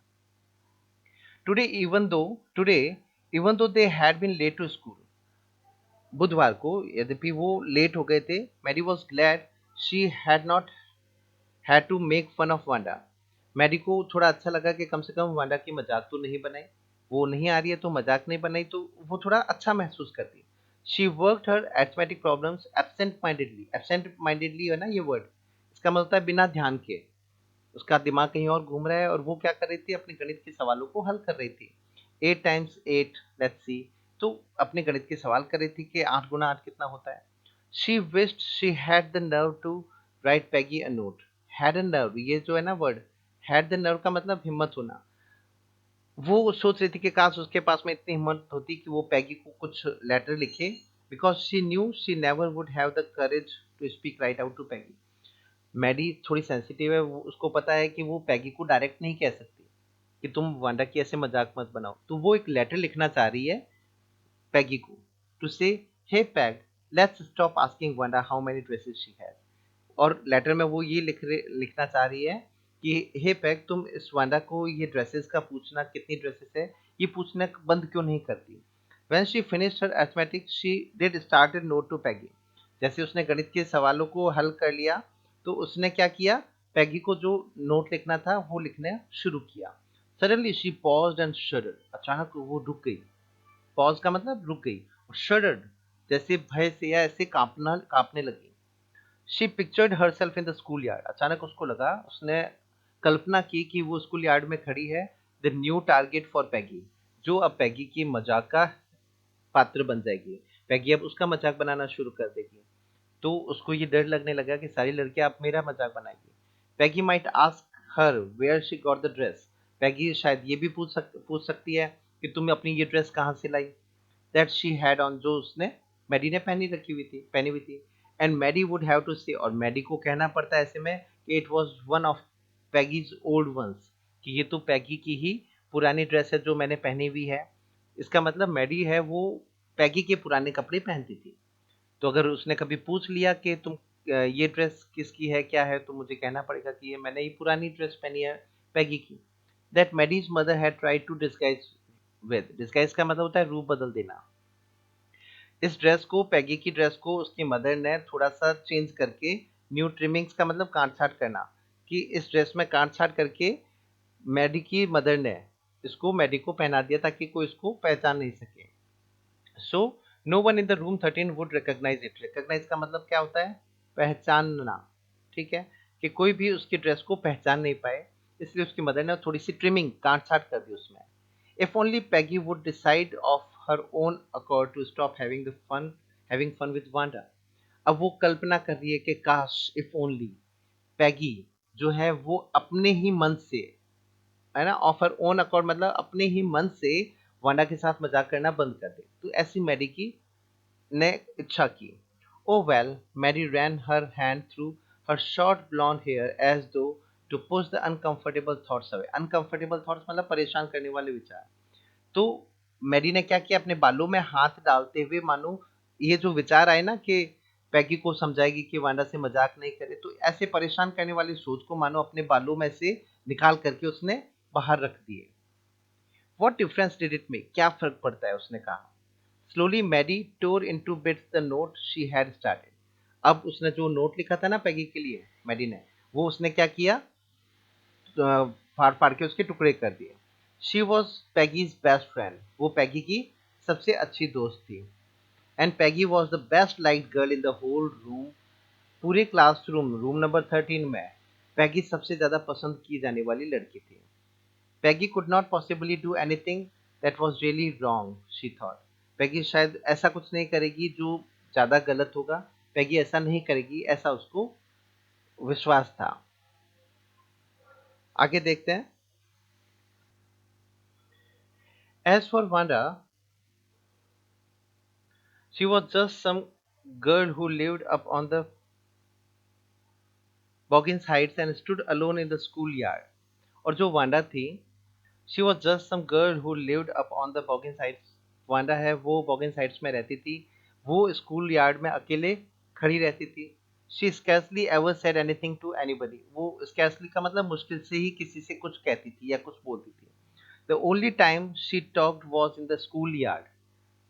Today even though today even though they had been late to school, बुधवार को यद्यपि वो लेट हो गए थे, Maddie was glad she had not had to make fun of Wanda, Maddie को थोड़ा अच्छा लगा कि कम से कम वांडा की मजाक तो नहीं बनाई, वो नहीं आ रही है तो मजाक नहीं बनाई, तो वो थोड़ा अच्छा महसूस करती। She worked her arithmetic problems absent mindedly, absent mindedly है ना ये वर्ड, इसका मतलब है बिना ध्यान के, उसका दिमाग कहीं और घूम रहा है और वो क्या कर रही थी, अपने गणित के सवालों को हल कर रही थी। 8 times 8 लेट्स सी, तो अपने गणित के सवाल कर रही थी कि 8 गुना 8 कितना होता है। She wished she had the nerve to write Peggy a note, had a nerve, ये जो है ना वर्ड, हैड द नर्व का मतलब हिम्मत होना, वो सोच रही थी कि काश उसके पास में इतनी हिम्मत होती कि वो पैगी को कुछ लेटर लिखे, because she knew she never would have the courage to speak right out to Peggy. Maddie थोड़ी सेंसिटिव है, उसको पता है कि वो पैगी को डायरेक्ट नहीं कह सकती कि तुम वांडा की ऐसे मजाक मत बनाओ, तो वो एक लेटर लिखना चाह रही है पैगी को, to say hey Peg let's stop asking Wanda how many dresses she has, और लेटर में वो ये लिखना चाह रही है कि हे पैग तुम इस वांडा को ये ड्रेसेस का पूछना कितनी ड्रेसेस है ये पूछना बंद क्यों नहीं करती, When she finished her arithmetic, she did start a note to Peggy. जैसे उसने गणित के सवालों को हल कर लिया, तो उसने क्या किया, पैगी को जो नोट लिखना था वो लिखना शुरू किया. Suddenly she paused and shuddered. अचानक वो रुक गई. पॉज का मतलब रुक गई. shuddered जैसे भय से या ऐसे कांपने लगी. She pictured herself in the school yard. अचानक उसको लगा, उसने कल्पना की कि वो स्कूल यार्ड में खड़ी है. द न्यू टारगेट फॉर पैगी, जो अब पैगी की मजाक का पात्र बन जाएगी. पैगी अब उसका मजाक बनाना शुरू कर देगी. तो उसको ये डर लगने लगा कि सारी लड़कियां अब मेरा मजाक बनाएगी. Peggy might ask her where she got the dress. Peggy शायद ये भी पूछ सकती है कि तुम अपनी ये ड्रेस कहाँ से लाई. दैट शी हैड ऑन, जो उसने मैडी ने पहनी हुई थी. And Maddie would have to say, और मैडी को कहना पड़ता है ऐसे में कि it was one of Peggy's old ones, कि ये तो पैगी की ही पुरानी ड्रेस है जो मैंने पहनी हुई है. इसका मतलब मैडी है वो पैगी के पुराने कपड़े पहनती थी. तो अगर उसने कभी पूछ लिया कि तुम ये ड्रेस किसकी है क्या है, तो मुझे कहना पड़ेगा कि ये मैंने ये पुरानी ड्रेस पहनी है पैगी की. That Maddie's mother had tried to disguise with. Disguise का मतलब होता है रूप बदल देना. इस ड्रेस को, पैगी की ड्रेस को उसकी मदर ने थोड़ा सा चेंज करके, न्यू ट्रिमिंग्स का मतलब काट छाट करना, कि इस ड्रेस में काट छाट करके मैडी की मदर ने इसको मैडी को पहना दिया ताकि कोई इसको पहचान नहीं सके. So no one in the room 13 would recognise it. Recognise का मतलब क्या होता है, पहचानना. ठीक है, कि कोई भी उसकी ड्रेस को पहचान नहीं पाए, इसलिए उसकी मदर ने थोड़ी सी ट्रिमिंग काट छाट कर दी उसमें. If only Peggy would decide of her own accord to stop having fun with Wanda. अब वो कल्पना कर रही है कि काश, if only पैगी जो है वो अपने ही मन से, है ना, ऑफ हर ओन अकॉर्ड मतलब अपने ही मन से वांडा के साथ मजाक करना बंद कर दे. तो ऐसी मैडी की ने इच्छा की. Oh well, Mary ran her hand through her short blonde hair as though to push the uncomfortable thoughts away. Uncomfortable thoughts मतलब परेशान करने वाले विचार. तो मैडी ने क्या किया, अपने बालों में हाथ डालते हुए, मानो ये जो विचार आए ना कि पैगी को समझाएगी कि वांडा से मजाक नहीं करे, तो ऐसे परेशान करने वाली सोच को मानो अपने बालों में से निकाल करके उसने बाहर रख दिए. What difference did it make, क्या फर्क पड़ता है, उसने कहा. Slowly Maddie tore into bits the note she had started. अब उसने जो नोट लिखा था ना पैगी के लिए, मैडी ने, वो उसने क्या किया, फाड़ फाड़ के उसके टुकड़े कर दिए. She was Peggy's best friend. वो पैगी की सबसे अच्छी दोस्त थी. And Peggy was the best liked girl in the whole room. पूरे क्लासरूम, रूम नंबर 13 में पैगी सबसे ज्यादा पसंद की जाने वाली लड़की थी. Peggy could not possibly do anything that was really wrong, she thought. Peggy शायद ऐसा कुछ नहीं करेगी जो ज्यादा गलत होगा. पैगी ऐसा नहीं करेगी, ऐसा उसको विश्वास था. आगे देखते हैं. As for Wanda, she was just some girl who lived up on the Boggins Heights and stood alone in the schoolyard. और जो वांडा थी, she was just some girl who lived up on the Boggins Heights. Wanda है वो Boggins Heights में रहती थी. वो स्कूल यार्ड में अकेले खड़ी रहती थी. She scarcely ever said anything to anybody. वो scarcely का मतलब मुश्किल से ही किसी से कुछ कहती थी या कुछ बोलती थी. The only time she talked was in the schoolyard.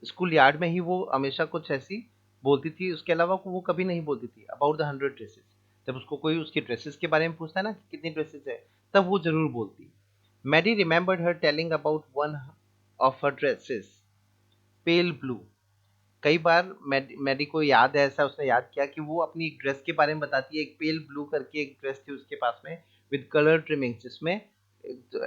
School yard में ही वो हमेशा कुछ ऐसी बोलती थी, उसके अलावा वो कभी नहीं बोलती थी अबाउट द 100 ड्रेसेस. जब उसको कोई उसकी ड्रेसेस के बारे में पूछता है ना कि कितनी ड्रेसेस है, तब वो जरूर बोलती. Maddie remembered her telling about one of her dresses, pale blue. कई बार मैडी को याद है, ऐसा उसने याद किया कि वो अपनी एक ड्रेस के बारे में बताती है. एक पेल ब्लू करके एक ड्रेस थी उसके पास में, विद कलर ट्रिमिंग्स, जिसमें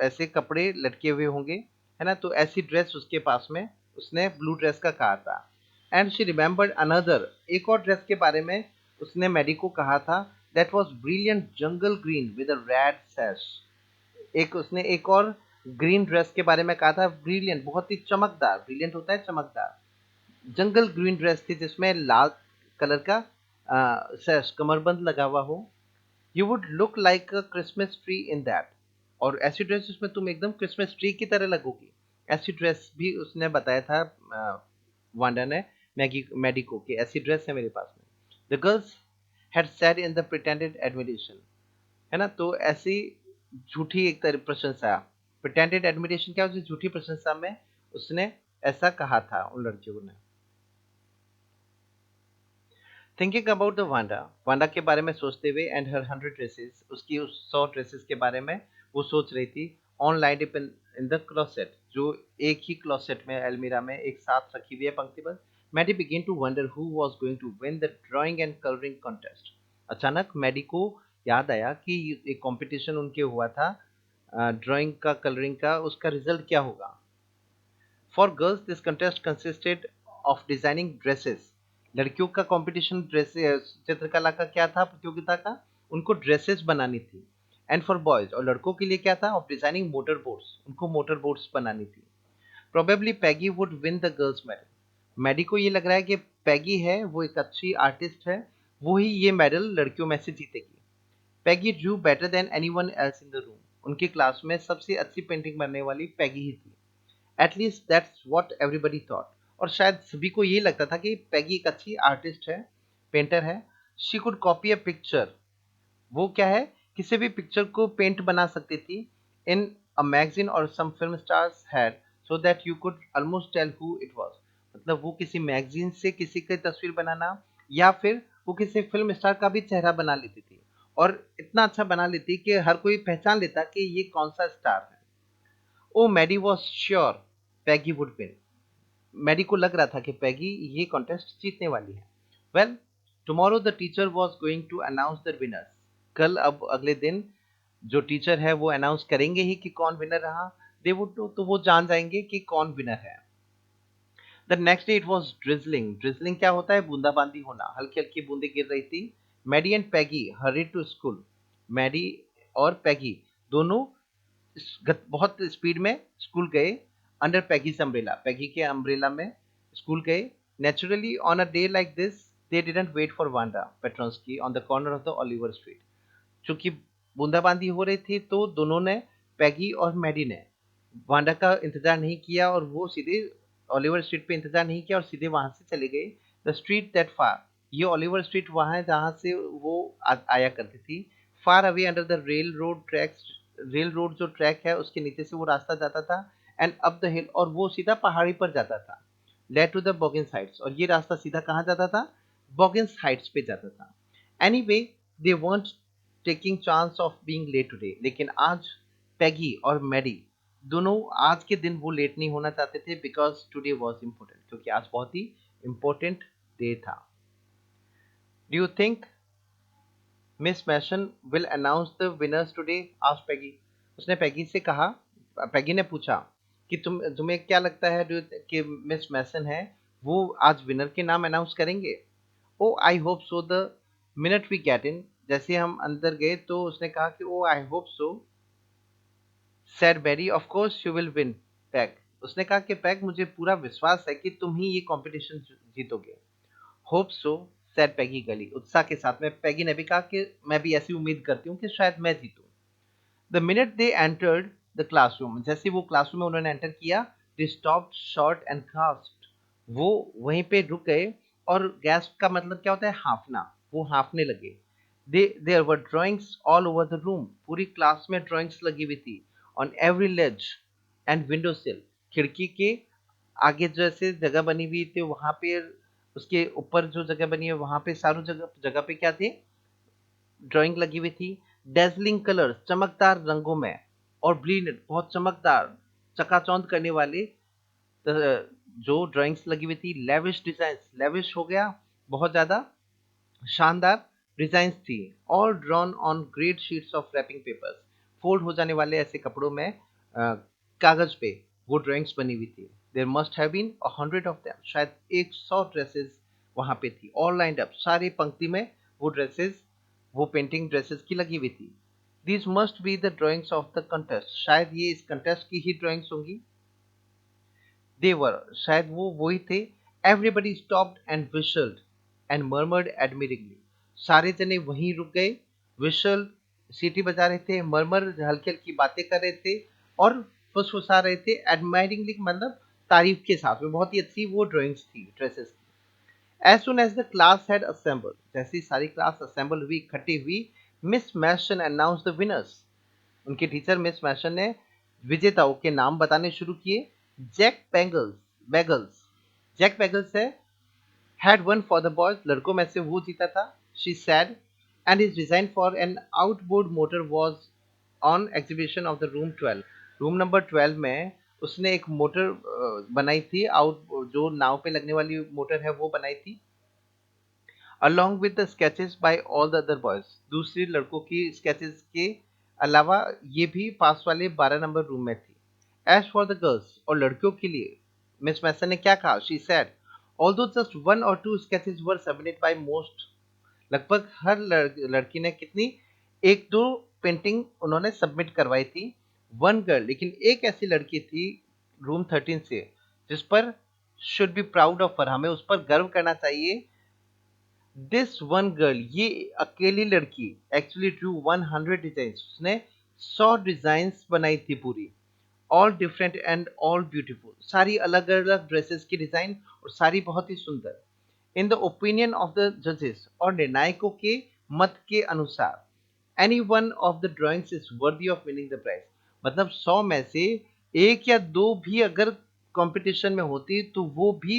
ऐसे कपड़े लटके हुए होंगे, है ना. तो ऐसी ड्रेस उसके पास में उसने ब्लू ड्रेस का कहा था. एंड शी रिमेंबर्ड अनदर, एक और ड्रेस के बारे में उसने मैडी को कहा था. That was brilliant jungle green with a red sash. एक उसने एक और ग्रीन ड्रेस के बारे में कहा था, ब्रिलियंट बहुत ही चमकदार. ब्रिलियंट होता है चमकदार. जंगल ग्रीन ड्रेस थी जिसमें लाल कलर का सैश, कमरबंद लगा हुआ हो. You would look like a Christmas tree in that. और ऐसी ड्रेस जिसमें तुम एकदम क्रिसमस ट्री की तरह लगोगी, ऐसी ड्रेस भी उसने बताया था वांडा ने मैडी को, कि ऐसी ड्रेस है मेरे पास में. The girls had said in the pretended admiration, है ना. तो ऐसी झूठी एक तरह प्रशंसा, प्रिटेंडेड एडमिरेशन क्या होती है, झूठी प्रशंसा में उसने ऐसा कहा था उन लड़कियों ने। Thinking about the Wanda, Wanda के बारे में सोचते हुए एंड हर 100 ड्रेसेस, उसकी उस 100 ड्रेसेस के बारे में वो सोच रही थी। On line in the closet, जो एक ही क्लोसेट में अलमीरा में एक साथ रखी हुई है पंक्तिबद्ध। Maddie began to wonder who was going to win the drawing and colouring contest. अचानक मैडी को याद आया कि एक कंपटीशन उनके हुआ था ड्राइंग का, कलरिंग का, उसका रिजल्ट क्या होगा। For girls this contest consisted of designing dresses. लड़कियों का कंपटीशन ड्रेस चित्रकला का क्या था, प्रतियोगिता का, उनको ड्रेसेस बनानी थी। एंड फॉर बॉयज, और लड़कों के लिए क्या था, ऑफ डिजाइनिंग मोटर बोट्स, उनको मोटर बोट्स बनानी थी। Probably Peggy would win the girls medal. Maddie को ये लग रहा है कि पैगी है वो एक अच्छी आर्टिस्ट है, वो ही ये मेडल लड़कियों में से जीतेगी। Peggy drew better than anyone else in the room. उनकी क्लास में सबसे अच्छी पेंटिंग बनने वाली पैगी ही थी। At least that's what everybody thought. और शायद सभी को ये लगता था कि पैगी एक अच्छी आर्टिस्ट है, पेंटर है। She could copy a picture, वो क्या है, किसी भी पिक्चर को पेंट बना सकती थी इन अ मैगजीन और some film stars had, so that you could almost tell who it was. मतलब वो किसी मैगजीन से किसी की तस्वीर बनाना, या फिर वो किसी फिल्म स्टार का भी चेहरा बना लेती थी, और इतना अच्छा बना लेती कि हर कोई पहचान लेता कि ये कौन सा स्टार है। Oh Maddie was sure Peggy would win. Maddie को लग रहा था कि पैगी ये कॉन्टेस्ट जीतने वाली है। Well, tomorrow the teacher was going to announce the winners. कल, अब अगले दिन जो टीचर है वो अनाउंस करेंगे ही कि कौन विनर रहा। दे वुड, तो वो जान जाएंगे कि कौन विनर है। The next day it was drizzling. Drizzling क्या होता है, बूंदाबांदी होना, हल्की हल्की बूंदे गिर रही थी। Maddie and Peggy hurried to school. Maddie और पैगी दोनों बहुत स्पीड में स्कूल गए। अंडर पैगीज अम्ब्रेला, पैगी के अम्ब्रेला में स्कूल गए। Naturally on a day like this they didn't wait for Wanda Petronski on the corner of the Oliver street. चूंकि बूंदाबांदी हो रही थी तो दोनों ने, पैगी और मैडी ने, वांडा का इंतजार नहीं किया और वो सीधे ओलिवर स्ट्रीट पे इंतजार नहीं किया और सीधे वहां से चले गए। द स्ट्रीट दैट फार, ये ओलिवर स्ट्रीट वहां है जहां से वो आया करती थी। Far away under the rail road tracks, rail road जो ट्रैक है उसके नीचे से वो रास्ता जाता था। एंड अप द हिल, और वो सीधा पहाड़ी पर जाता था। Led to the Boggins Heights, और ये रास्ता सीधा कहाँ जाता था, बॉगिंस हाइट्स पे जाता था। Anyway, they weren't taking chance of being late today. लेकिन आज पैगी और मैडी दोनों आज के दिन वो लेट नहीं होना चाहते थे, बिकॉज टुडे वॉज इम्पोर्टेंट, क्योंकि आज बहुत ही इम्पोर्टेंट डे था। Do you think Miss Mason will announce the winners today, आज पैगी, उसने पैगी से कहा, पैगी ने पूछा कि तुम्हें क्या लगता है कि मिस मैसन है वो आज विनर के नाम अनाउंस करेंगे। Oh I hope so the minute we get in, जैसे हम अंदर गए तो उसने कहा कि oh I hope so said Berry, of course you will win Peg. उसने कहा कि पैग, मुझे पूरा विश्वास है कि तुम ही ये कंपटीशन जीतोगे। होप सो सैड पैगी गली, उत्साह के साथ में पैगी ने भी कहा कि मैं भी ऐसी उम्मीद करती हूँ कि शायद मैं जीतूं। The minute they entered the classroom, जैसे वो क्लासरूम में उन्होंने एंटर किया, they stopped short and gasped, वो वहीं पे रुक गए। और गैस्प का मतलब क्या होता है, हाँफना, वो हाँफने लगे। There were drawings all over the room, पूरी क्लास में ड्राइंग्स लगी हुई थी। On every ledge and window sill, खिड़की के आगे जैसे जगह बनी हुई थी वहां पे, उसके ऊपर जो जगह बनी है वहां पे, सारों जगह जगह पे क्या थे, ड्राइंग लगी हुई थी। डेजलिंग कलर्स, चमकदार रंगों में, और ब्रिलियंट, बहुत चमकदार, चकाचौंध करने वाले जो ड्राइंग्स लगी हुई थी। लेविश डिजाइन, लेविश हो गया, बहुत ज्यादा शानदार डिजाइन्स थी। All drawn on great sheets of wrapping papers, fold हो जाने वाले ऐसे कपड़ों में, कागज पे वो ड्राइंग्स बनी हुई थी। There must have been 100 of them, शायद 100 ड्रेसेस वहां पे थी, ऑल लाइंड अप, सारी पंक्ति में वो ड्रेसेस, वो पेंटिंग ड्रेसेस की लगी हुई थी। These must be the drawings of the contest, शायद ये इस कंटेस्ट की ही ड्राइंग्स होंगी। देवर, शायद वो वही थे। Everybody stopped and whistled and murmured admiringly, सारे जने वहीं रुक गए, विशल, सीटी बजा रहे थे, मरमर, हल्की हल्की बातें कर रहे थे, और फुसफुसा रहे थे। एडमायरिंगली मतलब तारीफ के साथ में, बहुत ही अच्छी वो ड्राइंग्स थी, ड्रेसेस थी। As soon as the class had assembled, जैसे ही सारी क्लास असेंबल हुई, इकट्ठी हुई, Miss Mason announce the winners, उनके टीचर मिस मैशन ने विजेताओं के नाम बताने शुरू किए। Jack Pengles, Beggles, Jack Beggles है, had won for the boys, लड़कों में से वो जीता था. She said, and his design for an outboard motor was on exhibition of the room 12. Room number 12 में उसने एक मोटर बनाई थी, आउट जो नाव पे लगने वाली मोटर है वो बनाई थी, along with the sketches by all the other boys. दूसरी लड़कों की sketches के अलावा ये भी पास वाले 12 नंबर रूम में थी. As for the girls, और लड़कियों के लिए मिस मैसन ने क्या कहा? She said, although just one or two sketches were submitted by most, लगभग हर लड़की ने कितनी एक दो पेंटिंग उन्होंने सबमिट करवाई थी. वन गर्ल, लेकिन एक ऐसी लड़की थी रूम 13 से जिस पर should be proud of her, हमें उस पर गर्व करना चाहिए. दिस वन गर्ल, ये अकेली लड़की एक्चुअली ड्रू 100 डिजाइन, उसने 100 डिजाइन्स बनाई थी पूरी. All different and all beautiful, सारी अलग अलग ड्रेसेस की डिजाइन और सारी बहुत ही सुंदर. In the opinion of the जजेस, और निर्णायकों के मत के अनुसार, any one of the drawings is worthy of winning the prize, मतलब 100 में से एक या दो भी अगर कंपटीशन में होती तो वो भी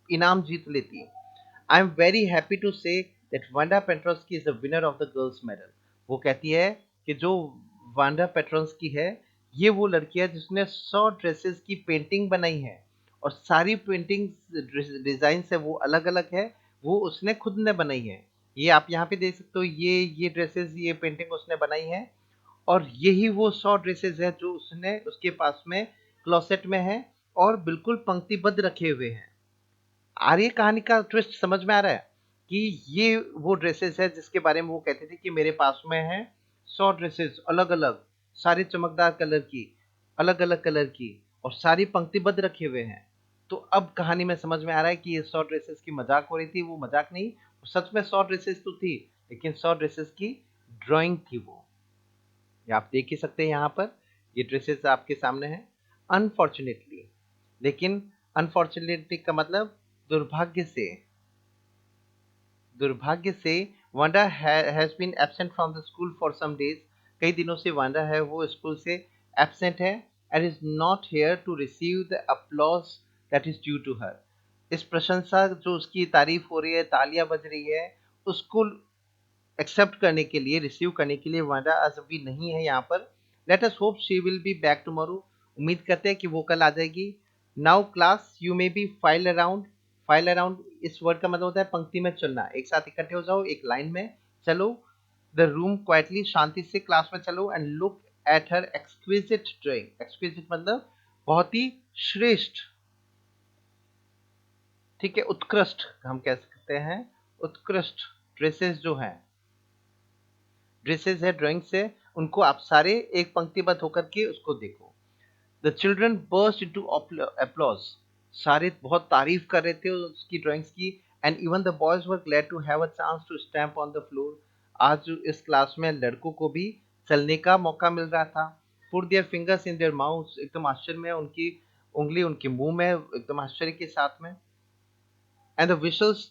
इनाम जीत लेती. I am very happy to say that Wanda Petronski is the winner of the girls medal. वो कहती है कि जो वांडा पेट्रोस्की है ये वो लड़की है जिसने 100 ड्रेसेस की पेंटिंग बनाई है और सारी पेंटिंग डिजाइन है वो अलग अलग है, वो उसने खुद ने बनाई है. ये आप यहाँ पे देख सकते हो, ये ड्रेसेस, ये पेंटिंग उसने बनाई है और यही वो 100 ड्रेसेस है जो उसने उसके पास में क्लोसेट में है और बिल्कुल पंक्तिबद्ध रखे हुए हैं. आर्य कहानी का ट्विस्ट समझ में आ रहा है कि ये वो ड्रेसेस है जिसके बारे में वो कहते थे कि मेरे पास में है 100 ड्रेसेस अलग अलग, सारी चमकदार कलर की, अलग अलग कलर की और सारी पंक्तिबद्ध रखे हुए हैं. तो अब कहानी में समझ में आ रहा है कि ये 100 ड्रेसेस की मजाक हो रही थी, वो मजाक नहीं, सच में 100 ड्रेसेस तो थी, लेकिन 100 ड्रेसेस की ड्राइंग थी वो. ये आप देख ही सकते हैं यहाँ पर, ये ड्रेसेस आपके सामने है. अनफॉर्चुनेटली, लेकिन अनफॉर्चुनेटली का मतलब दुर्भाग्य से, दुर्भाग्य से Wanda has been absent from the school for some days. कई दिनों से वांडा है वो स्कूल से एब्सेंट है. And is not here to receive the applause that is due to her. इस प्रशंसा जो उसकी तारीफ हो रही है, तालियां बज रही है, उसको एक्सेप्ट करने के लिए, रिसीव करने के लिए वांडा आज अभी नहीं है यहाँ पर. Let us hope she will be back tomorrow. उम्मीद करते हैं कि वो कल आ जाएगी. Now class you may be file around. File around इस वर्ड का मतलब होता है पंक्ति में चलना, एक साथ इकट्ठे हो जाओ, एक लाइन में चलो. द रूम क्वाइटली, शांति से क्लास में चलो. And look at her exquisite drawing. Exquisite मतलब बहुत ही श्रेष्ठ, ठीक है, उत्कृष्ट हम कह सकते हैं, उत्कृष्ट ड्रेसेस जो हैं, ड्रेसेस है, ड्राइंग से, उनको आप सारे एक पंक्तिबद्ध होकर के उसको देखो. The children burst into applause. सारे बहुत तारीफ कर रहे थे उसकी ड्राइंग्स की. And even the boys were glad to have a chance to stamp on the floor. आज इस क्लास में लड़कों को भी चलने का मौका मिल रहा था. Put their fingers in their mouth. एकदम आश्चर्य में उनकी उंगली उनके मुंह में, एकदम आश्चर्य के साथ में. And the whistles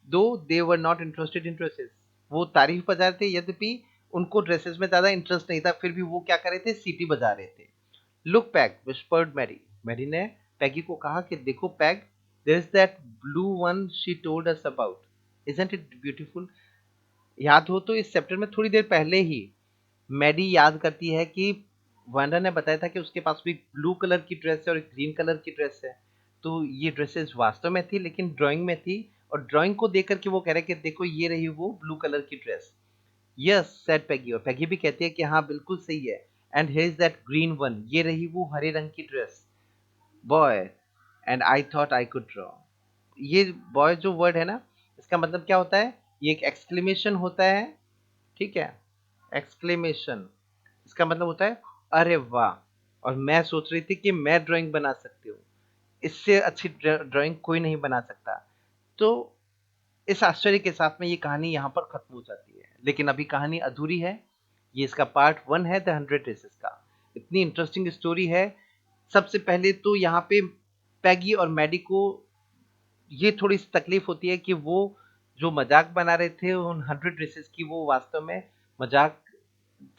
though they were not interested in dresses. वो तारीफ बजा रहे थे यद्यपि उनको ड्रेसेस में ज्यादा इंटरेस्ट नहीं था, फिर भी वो क्या कर रहे थे, सीटी बजा रहे थे. Look Peg, whispered Mary. Mary ने पैगी को कहा कि देखो Peg, there is that blue one she told us about, isn't it beautiful. याद हो तो इस चैप्टर में थोड़ी देर पहले ही मैडी याद करती है कि वांडा ने बताया था कि उसके पास भी ब्लू कलर की ड्रेस है और ग्रीन कलर की ड्रेस है. तो ये ड्रेसेस वास्तव में थी लेकिन ड्राइंग में थी, और ड्राइंग को देख करके वो कह रहे कि देखो ये रही वो ब्लू कलर की ड्रेस. यस सेड पैगी, और पैगी भी कहती है कि हाँ बिल्कुल सही है. And here is that green one, ये रही वो हरे रंग की dress. Boy, and I thought I could draw. ये बॉय जो वर्ड है ना, इसका मतलब क्या होता है, ये एक एक्सक्लेमेशन होता है, ठीक है, एक्सक्लेमेशन. इसका मतलब होता है अरे वाह, और मैं सोच रही थी कि मैं ड्राइंग बना सकती हूँ, इससे अच्छी ड्राइंग कोई नहीं बना सकता. तो इस आश्चर्य के साथ में ये कहानी यहाँ पर खत्म हो जाती है, लेकिन अभी कहानी अधूरी है. ये इसका पार्ट 1 है द 100 रेसेस का. इतनी इंटरेस्टिंग स्टोरी है. सबसे पहले तो यहाँ पे पैगी और मैडी को ये थोड़ी सी तकलीफ होती है कि वो जो मजाक बना रहे थे उन 100 रेसेस की, वो वास्तव में मजाक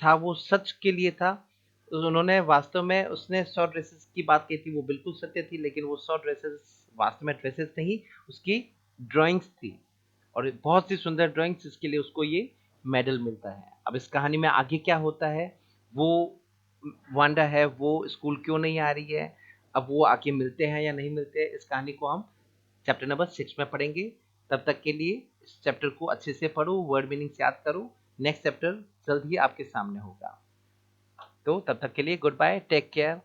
था, वो सच के लिए था. तो उन्होंने वास्तव में उसने शॉर्ट ड्रेसेस की बात की थी, वो बिल्कुल सत्य थी, लेकिन वो शॉर्ट ड्रेसेस वास्तव में ड्रेसेस नहीं, उसकी ड्राइंग्स थी और बहुत सी सुंदर ड्राइंग्स, जिसके लिए उसको ये मेडल मिलता है। अब इस कहानी में आगे क्या होता है, वो वांडा है वो स्कूल क्यों नहीं आ रही है, अब वो आके मिलते हैं या नहीं मिलते, इस कहानी को हम चैप्टर नंबर 6 में पढ़ेंगे। तब तक के लिए इस चैप्टर को अच्छे से पढ़ो, वर्ड मीनिंग्स याद करो। नेक्स्ट चैप्टर जल्द ही आपके सामने होगा। तो तब तक के लिए गुड बाय, टेक केयर।